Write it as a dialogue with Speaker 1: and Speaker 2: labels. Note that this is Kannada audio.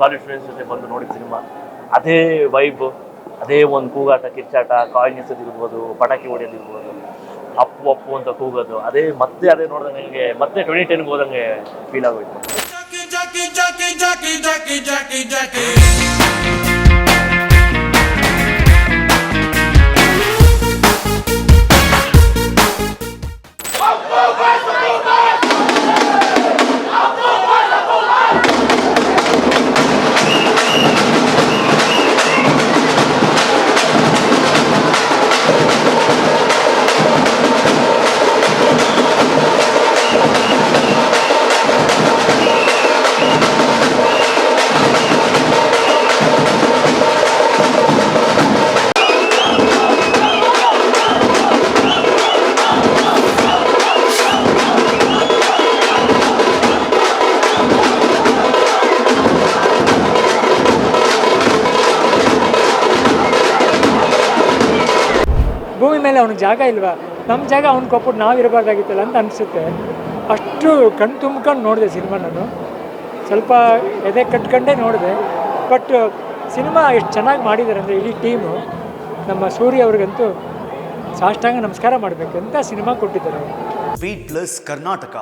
Speaker 1: ಕಾಲೇಜ್ ಫ್ರೆಂಡ್ಸ್ ಜೊತೆ ಬಂದು ನೋಡಿದ ಸಿನಿಮಾ. ಅದೇ ವೈಬ್, ಅದೇ ಒಂದು ಕೂಗಾಟ, ಕಿರ್ಚಾಟ, ಕಾಯಿನ್ ಎಸೆದಿರ್ಬೋದು, ಪಟಾಕಿ ಹೊಡೆಯೋದಿರ್ಬೋದು, ಅಪ್ಪು ಅಪ್ಪು ಅಂತ ಕೂಗೋದು, ಅದೇ ನೋಡಿದಂಗೆ ನನಗೆ ಮತ್ತೆ 2010ಗೆ ಹೋದಂಗೆ ಫೀಲ್ ಆಗೋಯ್ತು.
Speaker 2: ಭೂಮಿ ಮೇಲೆ ಅವ್ನಿಗೆ ಜಾಗ ಇಲ್ವಾ, ನಮ್ಮ ಜಾಗ ಅವ್ನು ಕೊಟ್ಬಿಟ್ಟು ನಾವು ಇರಬಾರ್ದಾಗಿತ್ತಲ್ಲ ಅಂತ ಅನಿಸುತ್ತೆ. ಅಷ್ಟು ಕಣ್ಣು ತುಂಬ್ಕೊಂಡು ನೋಡಿದೆ ಸಿನಿಮಾ. ನಾನು ಸ್ವಲ್ಪ ಎದೆ ಕಟ್ಕೊಂಡೇ ನೋಡಿದೆ. ಬಟ್ ಸಿನಿಮಾ ಎಷ್ಟು ಚೆನ್ನಾಗಿ ಮಾಡಿದ್ದಾರೆ ಅಂದರೆ ಇಡೀ ಟೀಮು, ನಮ್ಮ ಸೂರ್ಯ ಅವ್ರಿಗಂತೂ ಸಾಷ್ಟಾಂಗ ನಮಸ್ಕಾರ ಮಾಡಬೇಕಂತ ಸಿನಿಮಾ ಕೊಟ್ಟಿದ್ದಾರೆ.
Speaker 3: Sweet plus Karnataka.